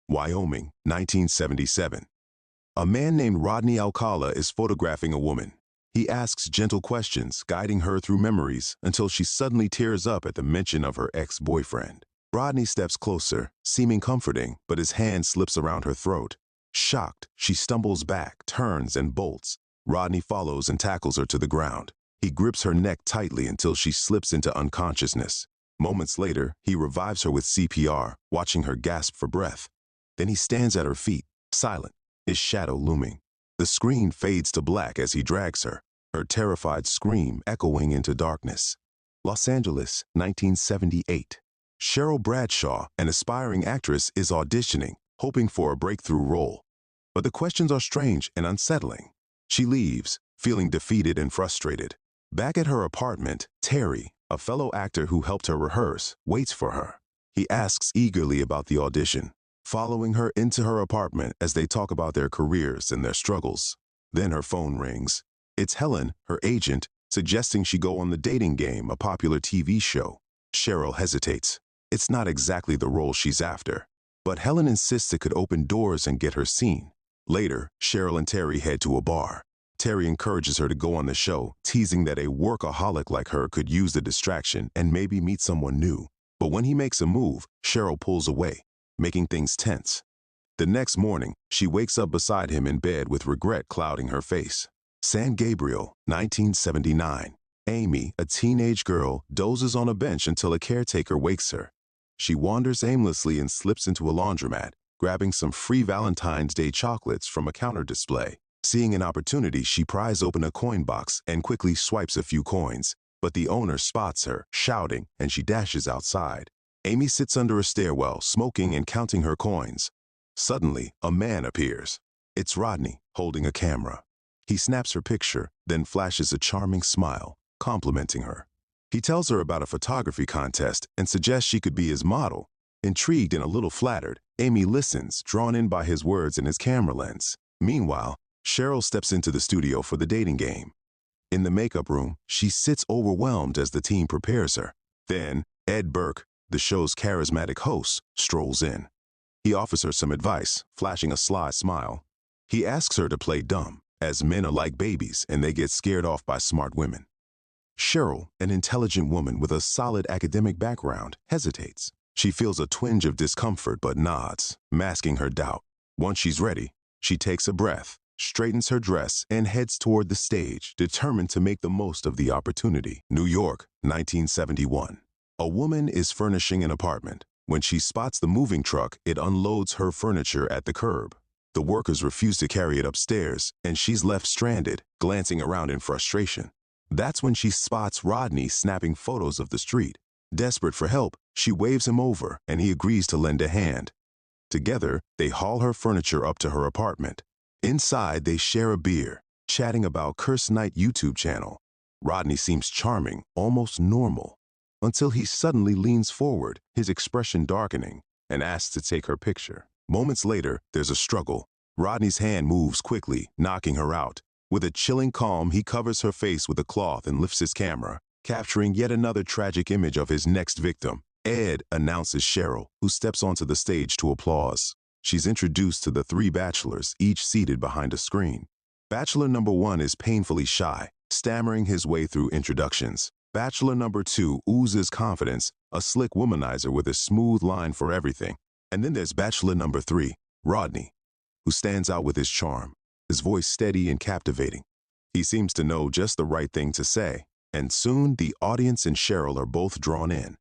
Wyoming, 1977. A man named Rodney Alcala is photographing a woman. He asks gentle questions, guiding her through memories until she suddenly tears up at the mention of her ex-boyfriend. Rodney steps closer, seeming comforting, but his hand slips around her throat. Shocked, she stumbles back, turns, and bolts. Rodney follows and tackles her to the ground. He grips her neck tightly until she slips into unconsciousness. Moments later, he revives her with CPR, watching her gasp for breath. Then he stands at her feet, silent, his shadow looming. The screen fades to black as he drags her, her terrified scream echoing into darkness. Los Angeles, 1978. Cheryl Bradshaw, an aspiring actress, is auditioning, hoping for a breakthrough role. But the questions are strange and unsettling. She leaves, feeling defeated and frustrated. Back at her apartment, Terry, a fellow actor who helped her rehearse, waits for her. He asks eagerly about the audition, following her into her apartment as they talk about their careers and their struggles. Then her phone rings. It's Helen, her agent, suggesting she go on The Dating Game, a popular TV show. Cheryl hesitates. It's not exactly the role she's after. But Helen insists it could open doors and get her seen. Later, Cheryl and Terry head to a bar. Terry encourages her to go on the show, teasing that a workaholic like her could use the distraction and maybe meet someone new. But when he makes a move, Cheryl pulls away, making things tense. The next morning, she wakes up beside him in bed with regret clouding her face. San Gabriel, 1979. Amy, a teenage girl, dozes on a bench until a caretaker wakes her. She wanders aimlessly and slips into a laundromat, grabbing some free Valentine's Day chocolates from a counter display. Seeing an opportunity, she pries open a coin box and quickly swipes a few coins. But the owner spots her, shouting, and she dashes outside. Amy sits under a stairwell, smoking and counting her coins. Suddenly, a man appears. It's Rodney, holding a camera. He snaps her picture, then flashes a charming smile, complimenting her. He tells her about a photography contest and suggests she could be his model. Intrigued and a little flattered, Amy listens, drawn in by his words and his camera lens. Meanwhile, Cheryl steps into the studio for The Dating Game. In the makeup room, she sits overwhelmed as the team prepares her. Then, Ed Burke, the show's charismatic host, strolls in. He offers her some advice, flashing a sly smile. He asks her to play dumb, as men are like babies and they get scared off by smart women. Cheryl, an intelligent woman with a solid academic background, hesitates. She feels a twinge of discomfort but nods, masking her doubt. Once she's ready, she takes a breath, straightens her dress, and heads toward the stage, determined to make the most of the opportunity. New York, 1971. A woman is furnishing an apartment. When she spots the moving truck, it unloads her furniture at the curb. The workers refuse to carry it upstairs, and she's left stranded, glancing around in frustration. That's when she spots Rodney snapping photos of the street. Desperate for help, she waves him over, and he agrees to lend a hand. Together, they haul her furniture up to her apartment. Inside, they share a beer, chatting about Curse Night YouTube channel. Rodney seems charming, almost normal, until he suddenly leans forward, his expression darkening, and asks to take her picture. Moments later, there's a struggle. Rodney's hand moves quickly, knocking her out. With a chilling calm, he covers her face with a cloth and lifts his camera, capturing yet another tragic image of his next victim. Ed announces Cheryl, who steps onto the stage to applause. She's introduced to the three bachelors, each seated behind a screen. Bachelor number 1 is painfully shy, stammering his way through introductions. Bachelor number 2 oozes confidence, a slick womanizer with a smooth line for everything. And then there's Bachelor number 3, Rodney, who stands out with his charm, his voice steady and captivating. He seems to know just the right thing to say, and soon the audience and Cheryl are both drawn in.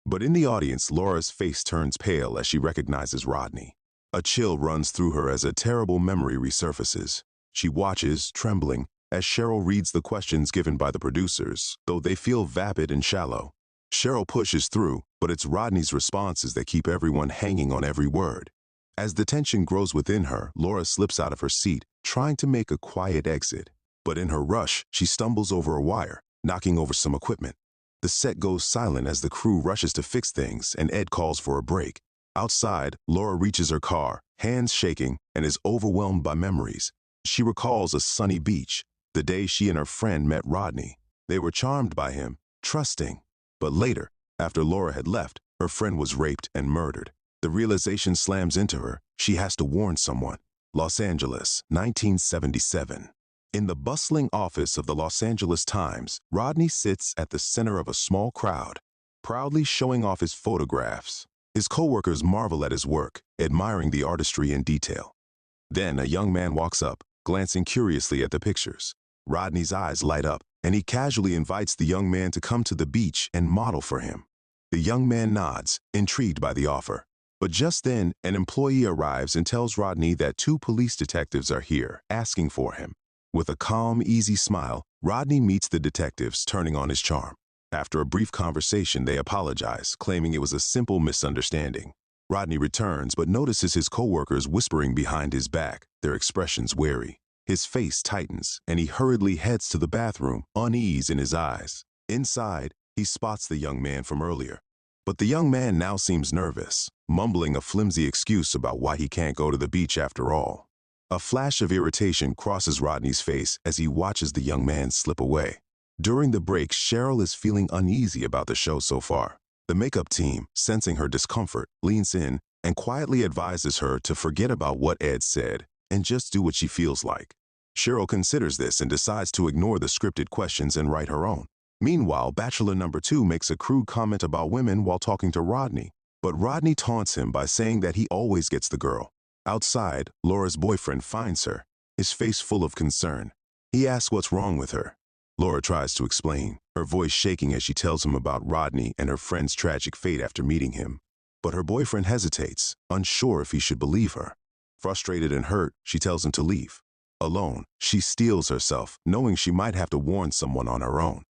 But in the audience, Laura's face turns pale as she recognizes Rodney. A chill runs through her as a terrible memory resurfaces. She watches, trembling, as Cheryl reads the questions given by the producers, though they feel vapid and shallow. Cheryl pushes through, but it's Rodney's responses that keep everyone hanging on every word. As the tension grows within her, Laura slips out of her seat, trying to make a quiet exit. But in her rush, she stumbles over a wire, knocking over some equipment. The set goes silent as the crew rushes to fix things, and Ed calls for a break. Outside, Laura reaches her car, hands shaking, and is overwhelmed by memories. She recalls a sunny beach, the day she and her friend met Rodney. They were charmed by him, trusting. But later, after Laura had left, her friend was raped and murdered. The realization slams into her. She has to warn someone. Los Angeles, 1977. In the bustling office of the Los Angeles Times, Rodney sits at the center of a small crowd, proudly showing off his photographs. His coworkers marvel at his work, admiring the artistry and detail. Then a young man walks up, glancing curiously at the pictures. Rodney's eyes light up, and he casually invites the young man to come to the beach and model for him. The young man nods, intrigued by the offer. But just then, an employee arrives and tells Rodney that 2 police detectives are here, asking for him. With a calm, easy smile, Rodney meets the detectives, turning on his charm. After a brief conversation, they apologize, claiming it was a simple misunderstanding. Rodney returns but notices his coworkers whispering behind his back, their expressions wary. His face tightens, and he hurriedly heads to the bathroom, unease in his eyes. Inside, he spots the young man from earlier. But the young man now seems nervous, mumbling a flimsy excuse about why he can't go to the beach after all. A flash of irritation crosses Rodney's face as he watches the young man slip away. During the break, Cheryl is feeling uneasy about the show so far. The makeup team, sensing her discomfort, leans in and quietly advises her to forget about what Ed said and just do what she feels like. Cheryl considers this and decides to ignore the scripted questions and write her own. Meanwhile, Bachelor number 2 makes a crude comment about women while talking to Rodney, but Rodney taunts him by saying that he always gets the girl. Outside, Laura's boyfriend finds her, his face full of concern. He asks what's wrong with her. Laura tries to explain, her voice shaking as she tells him about Rodney and her friend's tragic fate after meeting him. But her boyfriend hesitates, unsure if he should believe her. Frustrated and hurt, she tells him to leave. Alone, she steels herself, knowing she might have to warn someone on her own.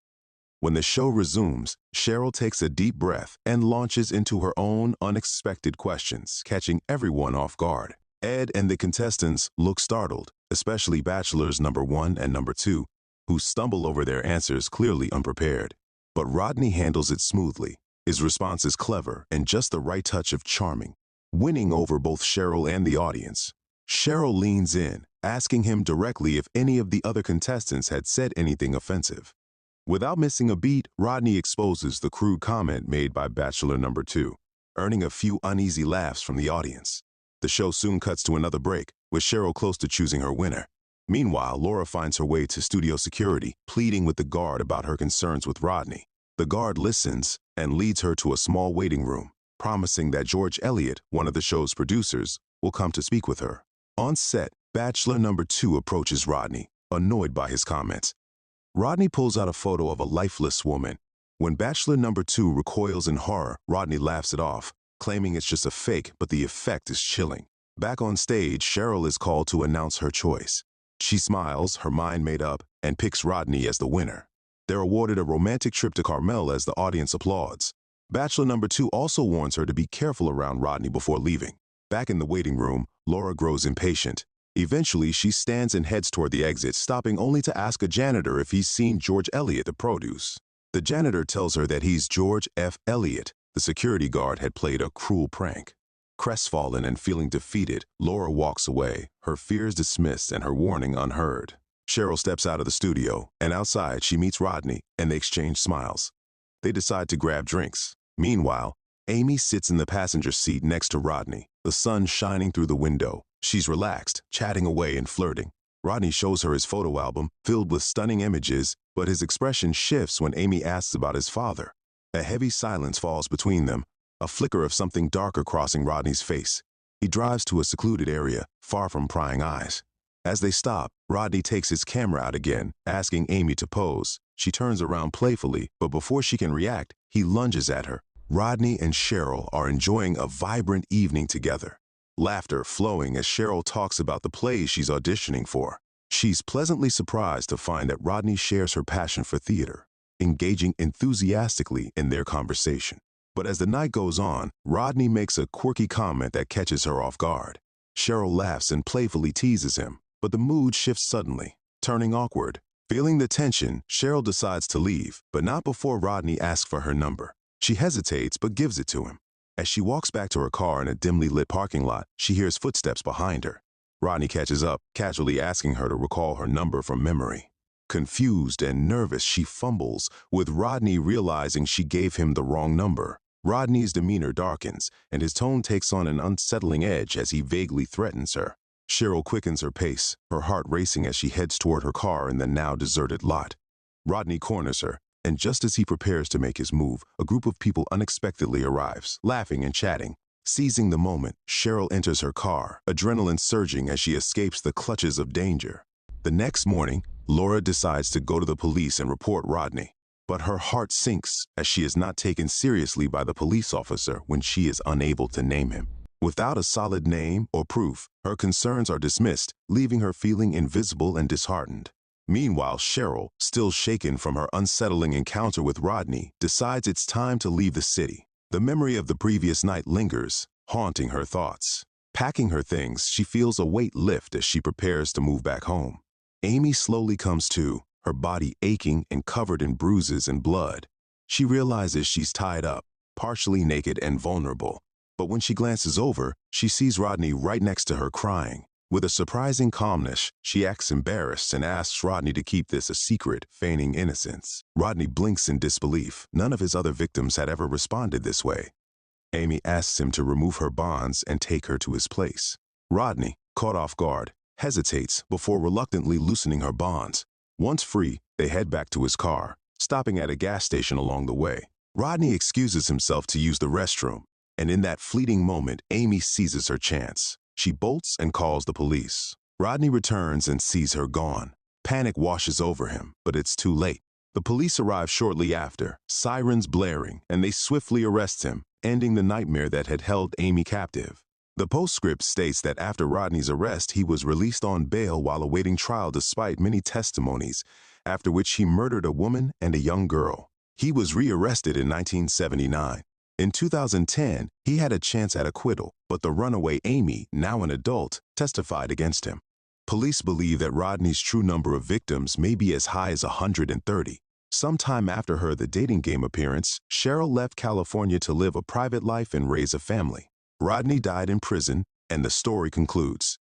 When the show resumes, Cheryl takes a deep breath and launches into her own unexpected questions, catching everyone off guard. Ed and the contestants look startled, especially bachelors number 1 and number 2, who stumble over their answers clearly unprepared. But Rodney handles it smoothly. His response is clever and just the right touch of charming, winning over both Cheryl and the audience. Cheryl leans in, asking him directly if any of the other contestants had said anything offensive. Without missing a beat, Rodney exposes the crude comment made by Bachelor number 2, earning a few uneasy laughs from the audience. The show soon cuts to another break, with Cheryl close to choosing her winner. Meanwhile, Laura finds her way to studio security, pleading with the guard about her concerns with Rodney. The guard listens and leads her to a small waiting room, promising that George Elliott, one of the show's producers, will come to speak with her. On set, Bachelor number 2 approaches Rodney, annoyed by his comments. Rodney pulls out a photo of a lifeless woman. When Bachelor number 2 recoils in horror, Rodney laughs it off, claiming it's just a fake, but the effect is chilling. Back on stage, Cheryl is called to announce her choice. She smiles, her mind made up, and picks Rodney as the winner. They're awarded a romantic trip to Carmel as the audience applauds. Bachelor number 2 also warns her to be careful around Rodney before leaving. Back in the waiting room, Laura grows impatient. Eventually, she stands and heads toward the exit, stopping only to ask a janitor if he's seen George Elliott, the produce. The janitor tells her that he's George F. Elliott. The security guard had played a cruel prank. Crestfallen and feeling defeated, Laura walks away, her fears dismissed and her warning unheard. Cheryl steps out of the studio, and outside she meets Rodney, and they exchange smiles. They decide to grab drinks. Meanwhile, Amy sits in the passenger seat next to Rodney, the sun shining through the window. She's relaxed, chatting away and flirting. Rodney shows her his photo album, filled with stunning images, but his expression shifts when Amy asks about his father. A heavy silence falls between them, a flicker of something darker crossing Rodney's face. He drives to a secluded area, far from prying eyes. As they stop, Rodney takes his camera out again, asking Amy to pose. She turns around playfully, but before she can react, he lunges at her. Rodney and Cheryl are enjoying a vibrant evening together. Laughter flowing as Cheryl talks about the plays she's auditioning for. She's pleasantly surprised to find that Rodney shares her passion for theater, engaging enthusiastically in their conversation. But as the night goes on, Rodney makes a quirky comment that catches her off guard. Cheryl laughs and playfully teases him, but the mood shifts suddenly, turning awkward. Feeling the tension, Cheryl decides to leave, but not before Rodney asks for her number. She hesitates but gives it to him. As she walks back to her car in a dimly lit parking lot, she hears footsteps behind her. Rodney catches up, casually asking her to recall her number from memory. Confused and nervous, she fumbles, with Rodney realizing she gave him the wrong number. Rodney's demeanor darkens, and his tone takes on an unsettling edge as he vaguely threatens her. Cheryl quickens her pace, her heart racing as she heads toward her car in the now deserted lot. Rodney corners her, and just as he prepares to make his move, a group of people unexpectedly arrives, laughing and chatting. Seizing the moment, Cheryl enters her car, adrenaline surging as she escapes the clutches of danger. The next morning, Laura decides to go to the police and report Rodney. But her heart sinks as she is not taken seriously by the police officer when she is unable to name him. Without a solid name or proof, her concerns are dismissed, leaving her feeling invisible and disheartened. Meanwhile, Cheryl, still shaken from her unsettling encounter with Rodney, decides it's time to leave the city. The memory of the previous night lingers, haunting her thoughts. Packing her things, she feels a weight lift as she prepares to move back home. Amy slowly comes to, her body aching and covered in bruises and blood. She realizes she's tied up, partially naked and vulnerable. But when she glances over, she sees Rodney right next to her crying. With a surprising calmness, she acts embarrassed and asks Rodney to keep this a secret, feigning innocence. Rodney blinks in disbelief. None of his other victims had ever responded this way. Amy asks him to remove her bonds and take her to his place. Rodney, caught off guard, hesitates before reluctantly loosening her bonds. Once free, they head back to his car, stopping at a gas station along the way. Rodney excuses himself to use the restroom, and in that fleeting moment, Amy seizes her chance. She bolts and calls the police. Rodney returns and sees her gone. Panic washes over him, but it's too late. The police arrive shortly after, sirens blaring, and they swiftly arrest him, ending the nightmare that had held Amy captive. The postscript states that after Rodney's arrest, he was released on bail while awaiting trial despite many testimonies, after which he murdered a woman and a young girl. He was rearrested in 1979. In 2010, he had a chance at acquittal, but the runaway Amy, now an adult, testified against him. Police believe that Rodney's true number of victims may be as high as 130. Sometime after her The Dating Game appearance, Cheryl left California to live a private life and raise a family. Rodney died in prison, and the story concludes.